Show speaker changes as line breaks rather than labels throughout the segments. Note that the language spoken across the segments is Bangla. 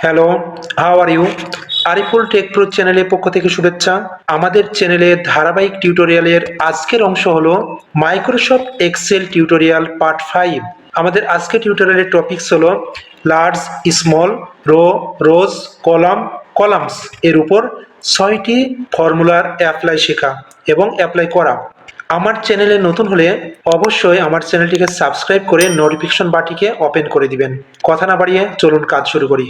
Hello, how are you? Ariful Tech Pro চ্যানেলের পক্ষ থেকে শুভেচ্ছা। আমাদের চ্যানেলের ধারাবাহিক টিউটোরিয়ালের আজকের অংশ হলো মাইক্রোসফট এক্সেল টিউটোরিয়াল পার্ট 5। আমাদের আজকের টিউটোরিয়ালের টপিকস হলো লার্জ, স্মল, রো, রোজ, কলামস এর উপর 6টি ফর্মুলার অ্যাপ্লাই শেখা এবং অ্যাপ্লাই করা। আমার চ্যানেলে নতুন হলে অবশ্যই আমার চ্যানেলটিকে সাবস্ক্রাইব করে নোটিফিকেশন বাটিকে ওপেন করে দিবেন। কথা না বাড়িয়ে চলুন কাজ শুরু করি।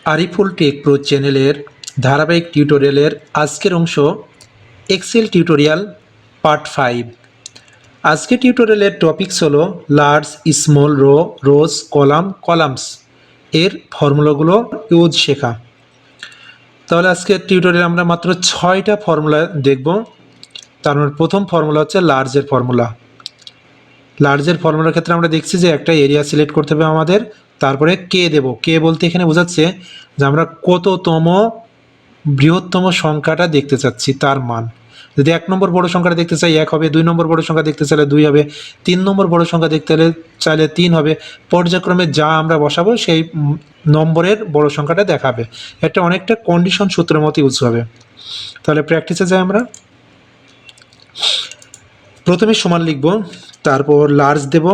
আরিফুল টেক প্রো চ্যানেলের ধারাবাহিক টিউটোরিয়ালের আজকের অংশ এক্সেল টিউটোরিয়াল পার্ট 5। আজকের টিউটোরিয়ালের টপিকস হলো লার্জ, স্মল, রো, রোজ, কলামস এর ফর্মুলাগুলো ইউজ শেখা। তাহলে আজকের টিউটোরিয়ালে আমরা মাত্র 6টা ফর্মুলা দেখব। তার মানে প্রথম ফর্মুলা হচ্ছে লার্জের ফর্মুলা। লার্জের ফর্মুলার ক্ষেত্রে আমরা দেখছি যে একটা এরিয়া সিলেক্ট করতে হবে আমাদের, তারপরে কে দেব। কে বলতে এখানে বোঝাচ্ছে যে আমরা কততম বৃহত্তম সংখ্যাটা দেখতে চাচ্ছি তার মান। যদি 1 নম্বর বড় সংখ্যাটা দেখতে চাই 1 হবে, 2 নম্বর বড় সংখ্যা দেখতে চাইলে 2 হবে, 3 নম্বর বড় সংখ্যা দেখতে চাইলে 3 হবে। পর্যায়ক্রমে যা আমরা বসাবো সেই নম্বরের বড় সংখ্যাটা দেখাবে। এটা অনেকটা কন্ডিশন সূত্রের মতো ইউজ হবে। তাহলে প্র্যাকটিসে যাই আমরা। প্রথমে সমান লিখব, তারপর লার্জ দেব।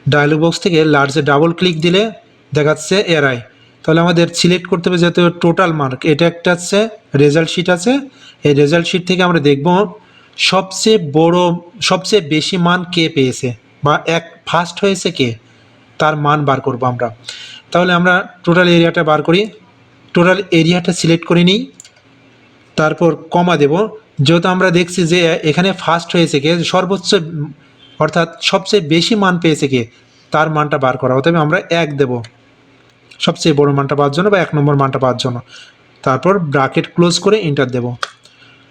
ডায়লগ বক্স থেকে লার্জে ডাবল ক্লিক দিলে দেখাচ্ছে এআরআই। তাহলে আমাদের সিলেক্ট করতে হবে যেহেতু টোটাল মার্ক, এটা একটা আছে রেজাল্ট শিট আছে। এই রেজাল্ট শিট থেকে আমরা দেখব সবচেয়ে বেশি মান কে পেয়েছে বা ফার্স্ট হয়েছে কে, তার মান বার করব আমরা। তাহলে আমরা টোটাল এরিয়াটা বার করি। টোটাল এরিয়াটা সিলেক্ট করে নিই, তারপর কমা দেব। যেহেতু আমরা দেখছি যে এখানে ফার্স্ট হয়েছে কে, সর্বোচ্চ অর্থাৎ সবচেয়ে বেশি মান পেয়েছে কে, তার মানটা বার করা। অতএব আমরা 1 দেব সবচেয়ে বড় মানটা পাওয়ার জন্য বা 1 নম্বর মানটা পাওয়ার জন্য। তারপর ব্র্যাকেট ক্লোজ করে এন্টার দেব।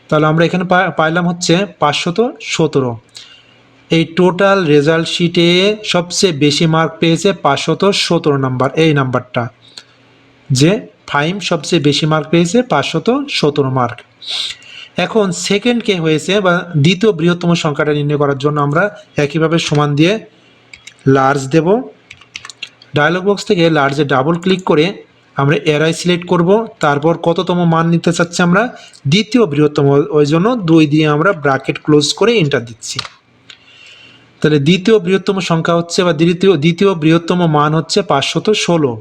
তাহলে আমরা এখানে পাইলাম হচ্ছে 517। এই টোটাল রেজাল্ট শিটে সবচেয়ে বেশি মার্ক পেয়েছে 517 নাম্বার, এই নাম্বারটা যে 5 সবচেয়ে বেশি মার্ক পেয়েছে 517 মার্ক। এখন সেকেন্ড কে হয়েছে বা দ্বিতীয় বৃহত্তম সংখ্যাটা নির্ণয় করার জন্য আমরা একইভাবে সমান দিয়ে লার্জ দেব। ডায়লগ বক্স থেকে লার্জে ডাবল ক্লিক করে আমরা এআরআই সিলেক্ট করব। তারপর কততম মান নিতে চাচ্ছি আমরা, দ্বিতীয় বৃহত্তম, ওই জন্য 2 দিয়ে আমরা ব্র্যাকেট ক্লোজ করে এন্টার দিচ্ছি। তাহলে দ্বিতীয় বৃহত্তম সংখ্যা হচ্ছে বা দ্বিতীয় বৃহত্তম মান হচ্ছে 516,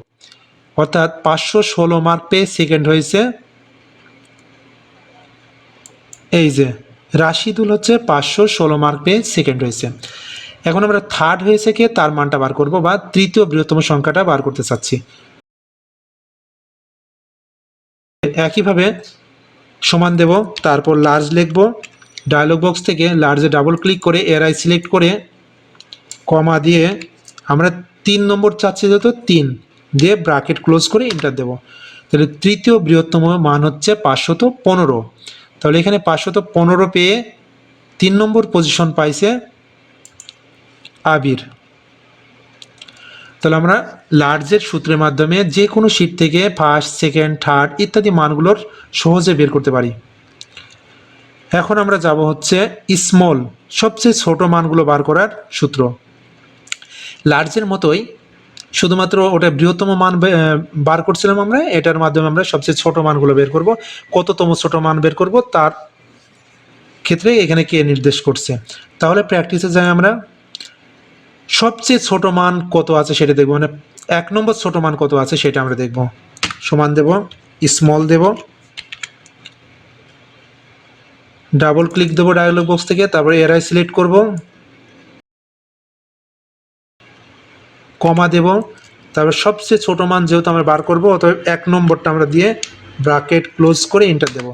অর্থাৎ 516 মার্ক পেয়ে সেকেন্ড হয়েছে এই যে রাশিদুল, হচ্ছে 516 মার্ক পেয়ে সেকেন্ড হয়েছে। এখন আমরা থার্ড হয়েছে কে, তার মানটা বার করব বা তৃতীয় বৃহত্তম সংখ্যাটা বার করতে চাচ্ছি। একইভাবে সমান দেব, তারপর লার্জ লিখব। ডায়লগ বক্স থেকে লার্জে ডাবল ক্লিক করে এআরআই সিলেক্ট করে কমা দিয়ে আমরা 3 নম্বর চাচ্ছি, যেহেতু 3 দিয়ে ব্র্যাকেট ক্লোজ করে এন্টার দেব। তাহলে তৃতীয় বৃহত্তম মান হচ্ছে 515। তাহলে এখানে 515 পেয়ে 3 নম্বর পজিশন পাইছে আবির। তাহলে আমরা লার্জের সূত্রের মাধ্যমে যে কোনো শিট থেকে ফার্স্ট, সেকেন্ড, থার্ড ইত্যাদি মানগুলোর সহজে বের করতে পারি। এখন আমরা যাব হচ্ছে স্মল, সবচেয়ে ছোট মানগুলো বার করার সূত্র। লার্জের মতোই শুধুমাত্র ওটা বৃহত্তম মান বার করছিলাম আমরা, এটার মাধ্যমে আমরা সবচেয়ে ছোট মানগুলো বের করব। কততম ছোট মান বের করব তার ক্ষেত্রে এখানে কে নির্দেশ করছে। তাহলে প্র্যাকটিসে যাই আমরা। সবচেয়ে ছোট মান কত আছে সেটা দেখব, মানে 1 নম্বর ছোট মান কত আছে সেটা আমরা দেখব। সমান দেব, স্মল দেব, ডাবল ক্লিক দেবো ডায়লগ বক্স থেকে, তারপরে এআরআই সিলেক্ট করব, কমা দেব। তারপর সবচেয়ে ছোট মান যেহেতু আমরা বার করব, অতএব 1 নম্বরটা আমরা দিয়ে ব্র্যাকেট ক্লোজ করে এন্টার দেব।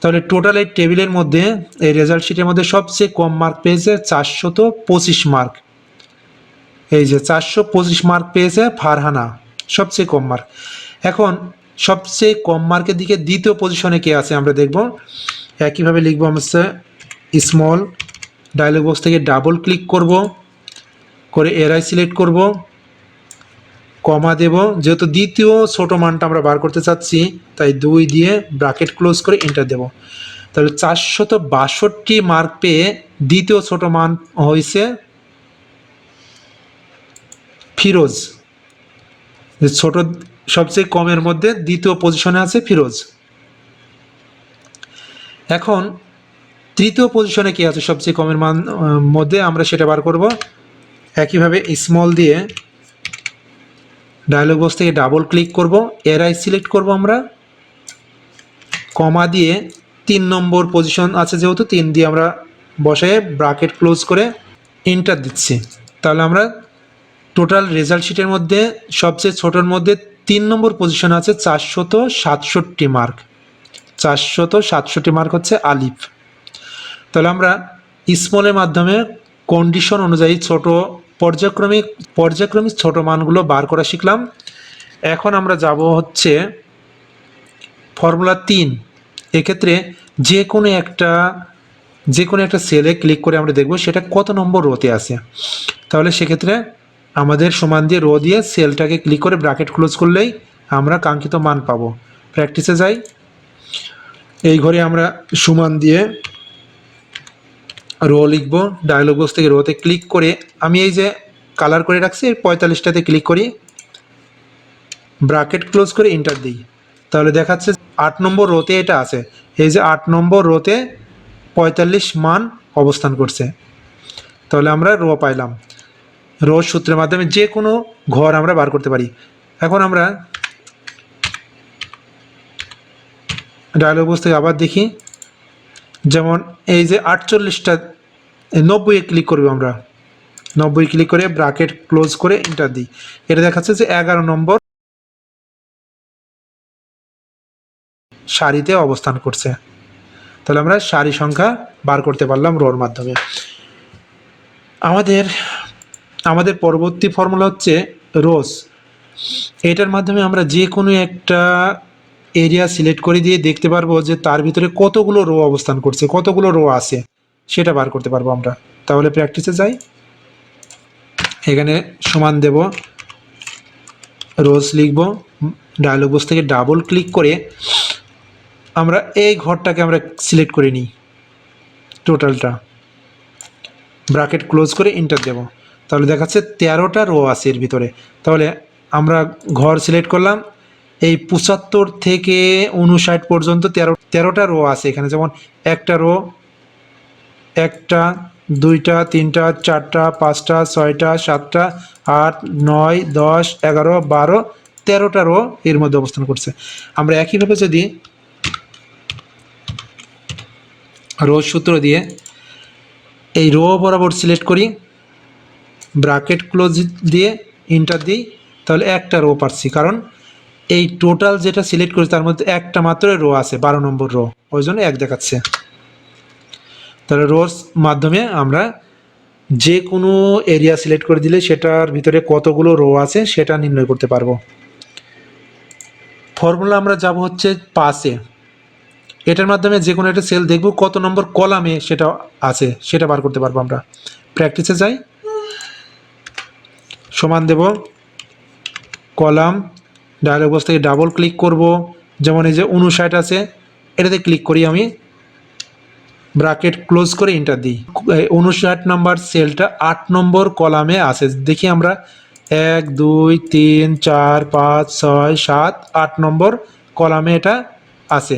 তাহলে টোটাল এই টেবিলের মধ্যে এই রেজাল্ট শিটের মধ্যে সবচেয়ে কম মার্ক পেয়েছে 425 মার্ক। এই যে 425 মার্ক পেয়েছে ফারহানা, সবচেয়ে কম মার্ক। এখন সবচেয়ে কম মার্কের দিকে দ্বিতীয় পজিশনে কে আছে আমরা দেখব। একইভাবে লিখবো হচ্ছে স্মল, ডায়লগ বক্স থেকে ডাবল ক্লিক করব করে এআরআই সিলেক্ট করব, কমা দেব। যেহেতু দ্বিতীয় ছোট মানটা আমরা বার করতে চাচ্ছি তাই 2 দিয়ে ব্র্যাকেট ক্লোজ করে এন্টার দেব। তাহলে 462 মার্ক পেয়ে দ্বিতীয় ছোট মান হয়েছে ফিরোজ। ছোট সবচেয়ে কমের মধ্যে দ্বিতীয় পজিশনে আছে ফিরোজ। এখন তৃতীয় পজিশনে কি আছে সবচেয়ে কমের মান মধ্যে, আমরা সেটা বার করব। একইভাবে স্মল দিয়ে ডায়লগ বক্স থেকে ডাবল ক্লিক করব, এআই সিলেক্ট করব আমরা, কমা দিয়ে 3 নম্বর পজিশন আছে যেহেতু 3 দিয়ে আমরা বসায় ব্র্যাকেট ক্লোজ করে এন্টার দিচ্ছি। তাহলে আমরা টোটাল রেজাল্ট শিটের মধ্যে সবচেয়ে ছোটোর মধ্যে 3 নম্বর পজিশন আছে 467 মার্ক। 467 মার্ক হচ্ছে আলিফ। তাহলে আমরা স্মলের মাধ্যমে কন্ডিশন অনুযায়ী ছোট পর্যায়ক্রমিক ছোট মানগুলো বার করা শিখলাম। এখন আমরা যাব হচ্ছে ফর্মুলা 3। এক্ষেত্রে যে কোনো একটা সেলে ক্লিক করে আমরা দেখব সেটা কত নম্বর রোতে আছে। তাহলে সেক্ষেত্রে আমাদের সমান দিয়ে রো দিয়ে সেলটাকে ক্লিক করে ব্র্যাকেট ক্লোজ করলেই আমরা কাঙ্ক্ষিত মান পাবো। প্র্যাকটিসে যাই। এই ঘরে আমরা সমান দিয়ে রো লিখব, ডায়লগ বক্স থেকে রোতে ক্লিক করে আমি এই যে কালার করে রাখছি 45টাতে ক্লিক করি, ব্র্যাকেট ক্লোজ করে এন্টার দিই। তাহলে দেখাচ্ছে 8 নম্বর রোতে এটা আছে। এই যে 8 নম্বর রোতে 45 মান অবস্থান করছে। তাহলে আমরা রো পাইলাম। রো সূত্রের মাধ্যমে যে কোনো ঘর আমরা বার করতে পারি। এখন আমরা ডায়লগ বক্স থেকে আবার দেখি, যেমন এই যে 48টা 90-এ ক্লিক করবো আমরা, 90 ক্লিক করে ব্র্যাকেট ক্লোজ করে এন্টার দিই। এটা দেখাচ্ছে যে 11 নম্বর সারিতে অবস্থান করছে। তাহলে আমরা সারি সংখ্যা বার করতে পারলাম রোর মাধ্যমে। আমাদের পরবর্তী ফর্মুলা হচ্ছে রোস। এটার মাধ্যমে আমরা যে কোনো একটা এরিয়া সিলেক্ট করে দিয়ে দেখতে পারবো যে তার ভিতরে কতগুলো রো অবস্থান করছে, কতগুলো রো আছে সেটা বার করতে পারবো আমরা। তাহলে প্র্যাকটিসে যাই। এখানে সমান দেব, রোজ লিখব, ডায়লগ বক্স থেকে ডাবল ক্লিক করে আমরা এই ঘরটাকে আমরা সিলেক্ট করে নিই, টোটালটা ব্র্যাকেট ক্লোজ করে এন্টার দেব। তাহলে দেখাচ্ছে 13টা রো আছে এর ভিতরে। তাহলে আমরা ঘর সিলেক্ট করলাম, এই 75 থেকে 59 পর্যন্ত 13টা রো আছে এখানে। যেমন একটা রো, 1টা 2টা 3টা 4টা 5টা 6টা 7টা 8 9 10 11 12 13টা রো এর মধ্যে অবস্থান করছে। আমরা একইভাবে যদি রো সূত্র দিয়ে এই রো বরাবর সিলেক্ট করি, ব্র্যাকেট ক্লোজ দিয়ে এন্টার দিই, তাহলে একটা রো পাচ্ছি। কারণ এই টোটাল যেটা সিলেক্ট করি তার মধ্যে একটা মাত্র রো আছে, 12 নম্বর রো, ওই জন্য 1 দেখাচ্ছে। তাহলে রোর মাধ্যমে আমরা যে কোনো এরিয়া সিলেক্ট করে দিলে সেটার ভিতরে কতগুলো রো আছে সেটা নির্ণয় করতে পারবো। ফর্মুলা আমরা যাব হচ্ছে 5-এ। এটার মাধ্যমে যে কোনো একটা সেল দেখব কত নম্বর কলামে সেটা আছে সেটা বার করতে পারবো আমরা। প্র্যাকটিসে যাই। সমান দেব, কলাম, ডায়লগ বক্স থেকে ডাবল ক্লিক করব, যেমন এই যে 59 আছে এটাতে ক্লিক করি আমি, ব্র্যাকেট ক্লোজ করে এন্টার দিই। 59 নম্বর সেলটা 8 নম্বর কলামে আছে। দেখি আমরা 1 2 3 4 5 6 7 8 নম্বর কলামে এটা আছে।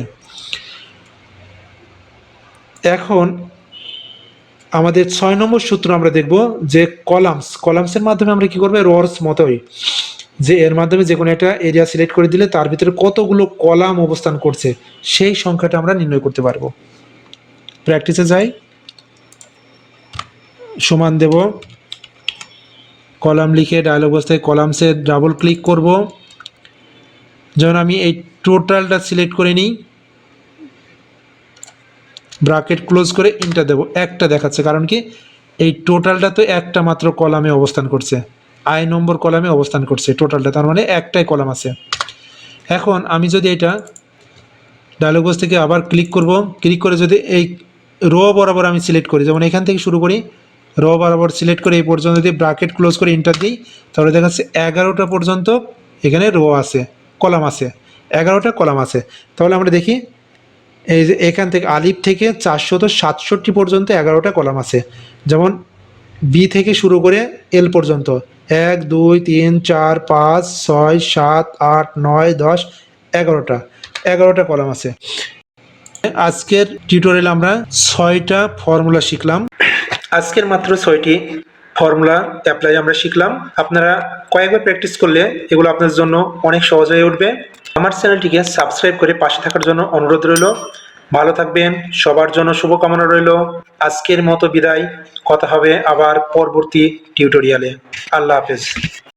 এখন আমাদের 6 নম্বর সূত্র আমরা দেখব যে কলামসের মাধ্যমে আমরা কি করবো, রোর্স মতোই যে এর মাধ্যমে যে কোনো একটা এরিয়া সিলেক্ট করে দিলে তার ভিতরে কতগুলো কলাম অবস্থান করছে সেই সংখ্যাটা আমরা নির্ণয় করতে পারবো। প্র্যাকটিসে যাই। সমান দেব, কলাম লিখে ডায়লগ বক্সে কলামসে ডাবল ক্লিক করব, যেমন আমি এই টোটালটা সিলেক্ট করে নিই, ব্র্যাকেট ক্লোজ করে এন্টার দেব। একটা দেখাচ্ছে কারণ কি এই টোটালটা তো একটা মাত্র কলামে অবস্থান করছে, আই নম্বর কলামে অবস্থান করছে টোটালটা, তার মানে একটাই কলাম আছে। এখন আমি যদি এটা ডায়লগ বক্স থেকে আবার ক্লিক করব, ক্লিক করে যদি এই রো বরাবর আমি সিলেক্ট করি, যেমন এখান থেকে শুরু করি, রো বরাবর সিলেক্ট করে এই পর্যন্ত যদি ব্র্যাকেট ক্লোজ করে এন্টার দিই, তাহলে দেখা যাচ্ছে 11টা পর্যন্ত এখানে রো আছে, কলাম আছে, 11টা কলাম আছে। তাহলে আমরা দেখি এই যে এখান থেকে আলিফ থেকে 467 পর্যন্ত 11টা কলাম আছে। যেমন বি থেকে শুরু করে এল পর্যন্ত 1 2 3 4 5 6 7 8 9 10 11টা কলাম আছে। আজকের টিউটোরিয়ালে আমরা 6টা ফর্মুলা শিখলাম। আজকের মাত্র 6টি ফর্মুলা অ্যাপ্লাই আমরা শিখলাম। আপনারা কয়েকবার প্র্যাকটিস করলে এগুলো আপনাদের জন্য অনেক সহজ হয়ে উঠবে। আমার চ্যানেলটিকে সাবস্ক্রাইব করে পাশে থাকার জন্য অনুরোধ রইল। ভালো থাকবেন, সবার জন্য শুভকামনা রইল। আজকের মতো বিদায়, কথা হবে আবার পরবর্তী টিউটোরিয়ালে। আল্লাহ হাফেজ।